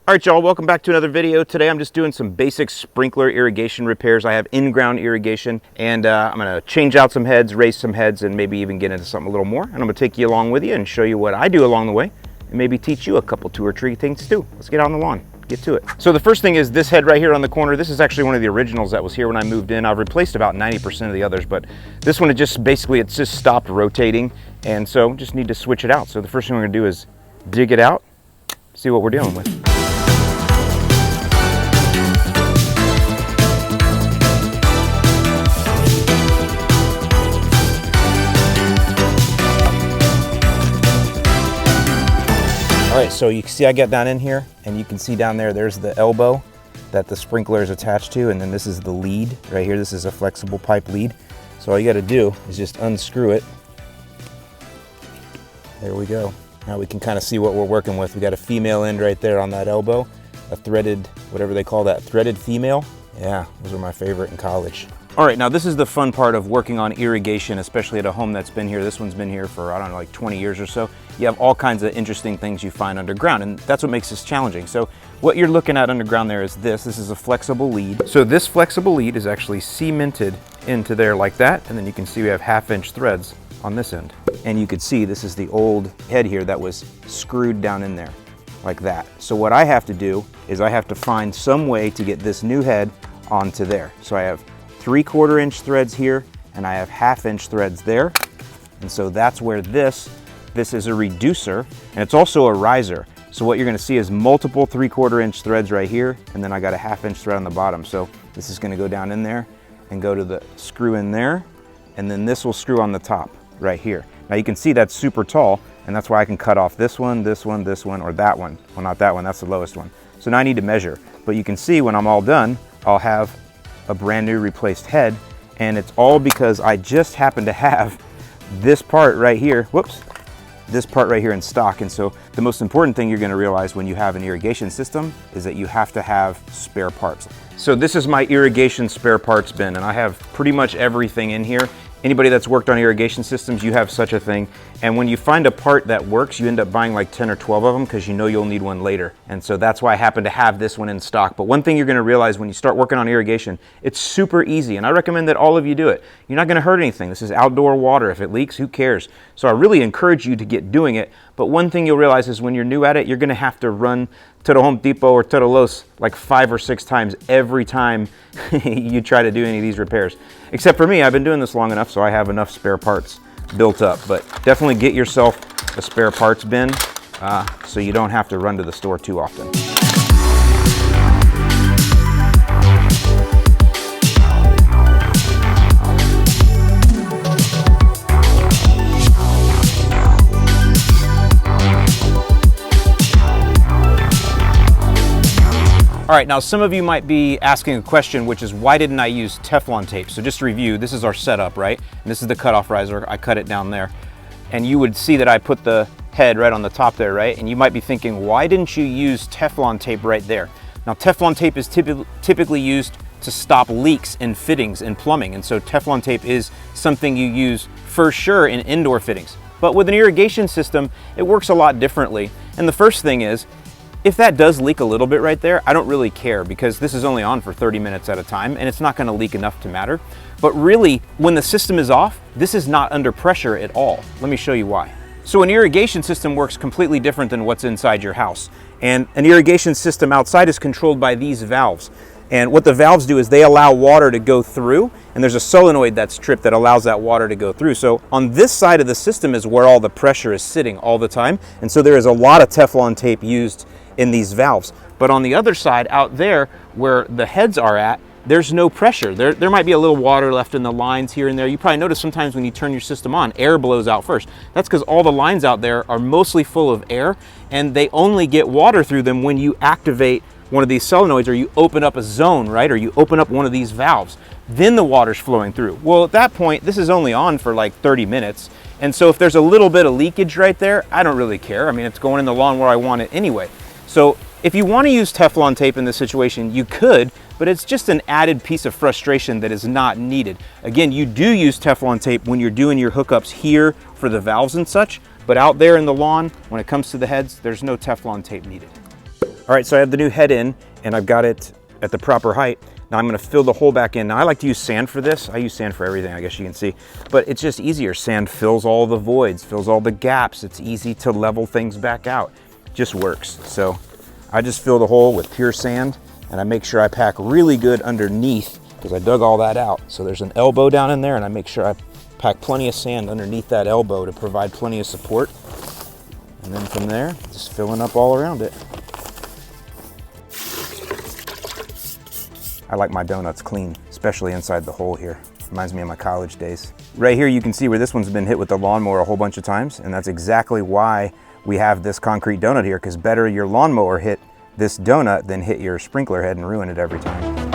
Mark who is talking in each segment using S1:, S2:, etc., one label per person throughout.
S1: All right, y'all, welcome back to another video. Today I'm just doing some basic sprinkler irrigation repairs. I have in-ground irrigation, and I'm gonna change out some heads, raise some heads, and maybe even get into something a little more. And I'm gonna take you along with you and show you what I do along the way, and maybe teach you a couple, 2 or 3 things too. Let's get out on the lawn, get to it. So the first thing is this head right here on the corner. This is actually one of the originals that was here when I moved in. I've replaced about 90% of the others, but this one, it's just stopped rotating, and so just need to switch it out. So the first thing we're gonna do is dig it out, see what we're dealing with. All right, so you can see I get down in here, and you can see down there, there's the elbow that the sprinkler is attached to, and then this is the lead right here. This is a flexible pipe lead. So all you gotta do is just unscrew it. There we go. Now we can kind of see what we're working with. We got a female end right there on that elbow, a threaded, whatever they call that, threaded female. Yeah, those were my favorite in college. All right, now this is the fun part of working on irrigation, especially at a home that's been here. This one's been here for, I don't know, like 20 years or so. You have all kinds of interesting things you find underground, and that's what makes this challenging. So what you're looking at underground there is this is a flexible lead. So this flexible lead is actually cemented into there like that, and then you can see we have 1/2-inch threads on this end. And you can see this is the old head here that was screwed down in there like that. So what I have to do is I have to find some way to get this new head onto there. So I have 3/4-inch threads here, and I have 1/2-inch threads there. And so that's where this is a reducer, and it's also a riser. So what you're gonna see is multiple 3/4-inch threads right here, and then I got a 1/2-inch thread on the bottom. So this is gonna go down in there and go to the screw in there, and then this will screw on the top right here. Now you can see that's super tall, and that's why I can cut off this one, this one, this one, or that one. Well, not that one, that's the lowest one. So now I need to measure. But you can see when I'm all done, I'll have a brand new replaced head, and it's all because I just happen to have this part right here, this part right here in stock. And so the most important thing you're gonna realize when you have an irrigation system is that you have to have spare parts. So this is my irrigation spare parts bin, and I have pretty much everything in here. Anybody that's worked on irrigation systems, you have such a thing. And when you find a part that works, you end up buying like 10 or 12 of them because you know you'll need one later. And so that's why I happen to have this one in stock. But one thing you're gonna realize when you start working on irrigation, it's super easy. And I recommend that all of you do it. You're not gonna hurt anything. This is outdoor water. If it leaks, who cares? So I really encourage you to get doing it. But one thing you'll realize is when you're new at it, you're gonna have to run to the Home Depot or to the Lowe's like 5 or 6 times every time you try to do any of these repairs. Except for me, I've been doing this long enough, so I have enough spare parts built up. But definitely get yourself a spare parts bin so you don't have to run to the store too often. All right, now some of you might be asking a question, which is why didn't I use Teflon tape? So just to review, this is our setup, right? And this is the cutoff riser. I cut it down there. And you would see that I put the head right on the top there, right? And you might be thinking, why didn't you use Teflon tape right there? Now, Teflon tape is typically used to stop leaks in fittings and plumbing. And so Teflon tape is something you use for sure in indoor fittings. But with an irrigation system, it works a lot differently. And the first thing is, if that does leak a little bit right there, I don't really care because this is only on for 30 minutes at a time and it's not gonna leak enough to matter. But really, when the system is off, this is not under pressure at all. Let me show you why. So an irrigation system works completely different than what's inside your house. And an irrigation system outside is controlled by these valves. And what the valves do is they allow water to go through, and there's a solenoid that's tripped that allows that water to go through. So on this side of the system is where all the pressure is sitting all the time. And so there is a lot of Teflon tape used in these valves. But on the other side out there where the heads are at, there's no pressure. There might be a little water left in the lines here and there. You probably notice sometimes when you turn your system on, air blows out first. That's because all the lines out there are mostly full of air, and they only get water through them when you activate one of these solenoids or you open up a zone, right? Or you open up one of these valves. Then the water's flowing through. Well, at that point, this is only on for like 30 minutes. And so if there's a little bit of leakage right there, I don't really care. I mean, it's going in the lawn where I want it anyway. So if you want to use Teflon tape in this situation, you could, but it's just an added piece of frustration that is not needed. Again, you do use Teflon tape when you're doing your hookups here for the valves and such, but out there in the lawn, when it comes to the heads, there's no Teflon tape needed. All right, so I have the new head in and I've got it at the proper height. Now I'm gonna fill the hole back in. Now I like to use sand for this. I use sand for everything, I guess you can see, but it's just easier. Sand fills all the voids, fills all the gaps. It's easy to level things back out. It just works. So I just fill the hole with pure sand and I make sure I pack really good underneath because I dug all that out. So there's an elbow down in there and I make sure I pack plenty of sand underneath that elbow to provide plenty of support. And then from there, just filling up all around it. I like my donuts clean, especially inside the hole here. Reminds me of my college days. Right here you can see where this one's been hit with the lawnmower a whole bunch of times, and that's exactly why we have this concrete donut here, because better your lawnmower hit this donut than hit your sprinkler head and ruin it every time.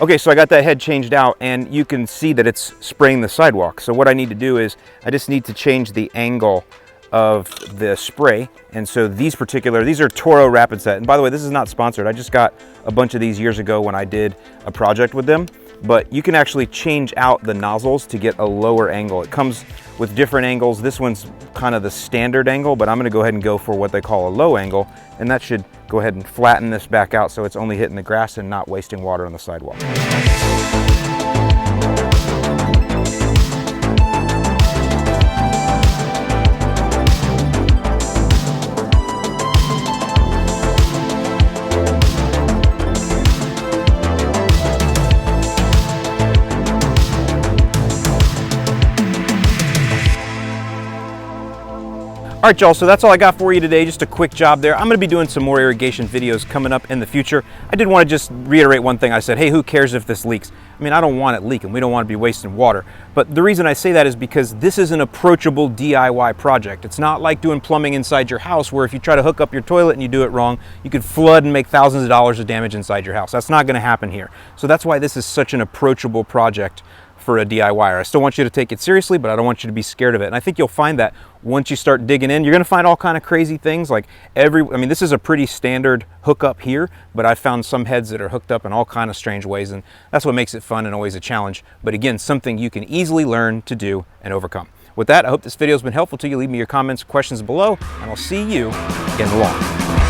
S1: Okay, so I got that head changed out and you can see that it's spraying the sidewalk. So what I need to do is I just need to change the angle of the spray. And so these are Toro Rapid Set. And by the way, this is not sponsored. I just got a bunch of these years ago when I did a project with them. But you can actually change out the nozzles to get a lower angle. It comes with different angles. This one's kind of the standard angle, but I'm gonna go ahead and go for what they call a low angle. And that should go ahead and flatten this back out so it's only hitting the grass and not wasting water on the sidewalk. All right, y'all, so that's all I got for you today. Just a quick job there. I'm gonna be doing some more irrigation videos coming up in the future. I did want to just reiterate one thing I said. Hey, who cares if this leaks? I mean, I don't want it leaking. We don't want to be wasting water. But the reason I say that is because this is an approachable DIY project. It's not like doing plumbing inside your house where if you try to hook up your toilet and you do it wrong, you could flood and make thousands of dollars of damage inside your house. That's not gonna happen here. So that's why this is such an approachable project for a DIYer. I still want you to take it seriously, but I don't want you to be scared of it. And I think you'll find that once you start digging in, you're gonna find all kind of crazy things. Like I mean, this is a pretty standard hookup here, but I found some heads that are hooked up in all kind of strange ways, and that's what makes it fun and always a challenge. But again, something you can easily learn to do and overcome. With that, I hope this video has been helpful to you. Leave me your comments, questions below, and I'll see you in the lawn.